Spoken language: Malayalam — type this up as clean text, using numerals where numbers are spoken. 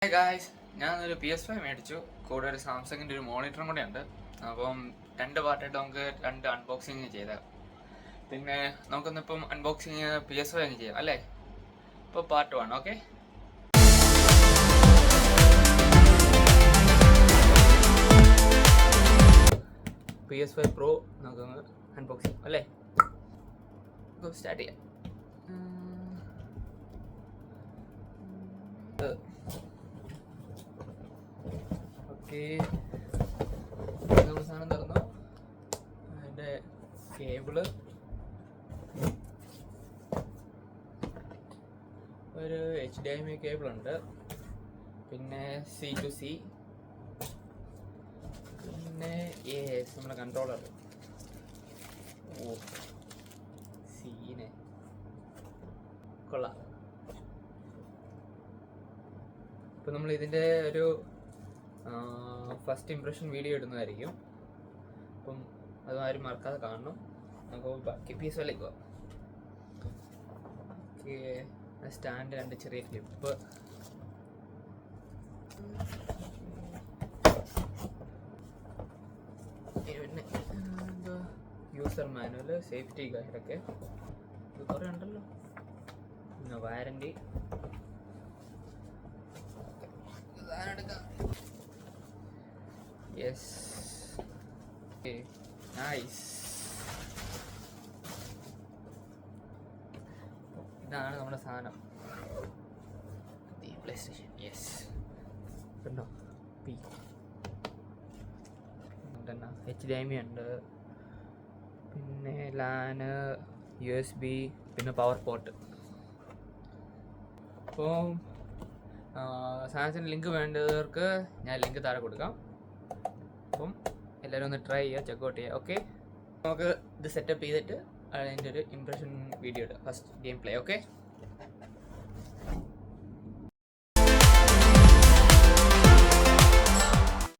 ഹായ് ഗായ്സ്, ഞാനൊരു PS5 മേടിച്ചു. കൂടെ ഒരു സാംസങ്ങിൻ്റെ ഒരു മോണിറ്ററും കൂടെ ഉണ്ട്. അപ്പം 2 പാർട്ടായിട്ട് നമുക്ക് 2 അൺബോക്സിങ് ചെയ്താൽ. പിന്നെ നമുക്കൊന്നിപ്പം അൺബോക്സിങ് PS5 അങ്ങ് ചെയ്യാം അല്ലേ? ഇപ്പോൾ പാർട്ട് 1. ഓക്കെ, PS5 Pro നമുക്കൊന്ന് അൺബോക്സ് ചെയ്യാം അല്ലേ? സ്റ്റാർട്ട് ചെയ്യാം. ഓക്കെ, സാധനം തുറന്നു. അതിൻ്റെ കേബിള്, ഒരു HDMI കേബിളുണ്ട്, പിന്നെ C to C, പിന്നെ നമ്മുടെ കൺട്രോളർ. ഓ, സീനെ കൊള്ളാം. ഇപ്പം നമ്മൾ ഇതിൻ്റെ ഒരു ഫസ്റ്റ് ഇംപ്രഷൻ വീഡിയോ ഇടുന്നതായിരിക്കും. അപ്പം അത് ആരും മറക്കാതെ കാണണം. നമുക്ക് ബാക്കി PS5ലേക്ക് പോകാം. ഓക്കെ, സ്റ്റാൻഡ്, 2 ചെറിയ ക്ലിപ്പ്, പിന്നെ എന്താ യൂസർ മാനുവൽ, സേഫ്റ്റി ഗൈഡൊക്കെ ഇത് കുറേ ഉണ്ടല്ലോ. പിന്നെ വാറൻറ്റി. Yes, okay, nice. ഇതാണ് നമ്മുടെ സാധനം, പ്ലേ സ്റ്റേഷൻ. യെസ്, ഉണ്ടോ? HDMI ഉണ്ട്, പിന്നെ LAN, USB, പിന്നെ പവർ പോർട്ട്. അപ്പോൾ സാധനത്തിന് ലിങ്ക് വേണ്ടവർക്ക് ഞാൻ ലിങ്ക് താഴെ കൊടുക്കാം. അപ്പം എല്ലാവരും ഒന്ന് ട്രൈ ചെയ്യുക, ചെക്കൗട്ട് ചെയ്യുക. ഓക്കെ, നമുക്ക് ഇത് സെറ്റപ്പ് ചെയ്തിട്ട് അതിൻ്റെ ഒരു ഇംപ്രഷൻ വീഡിയോ ഇടാം, ഫസ്റ്റ് ഗെയിം പ്ലേ. ഓക്കെ.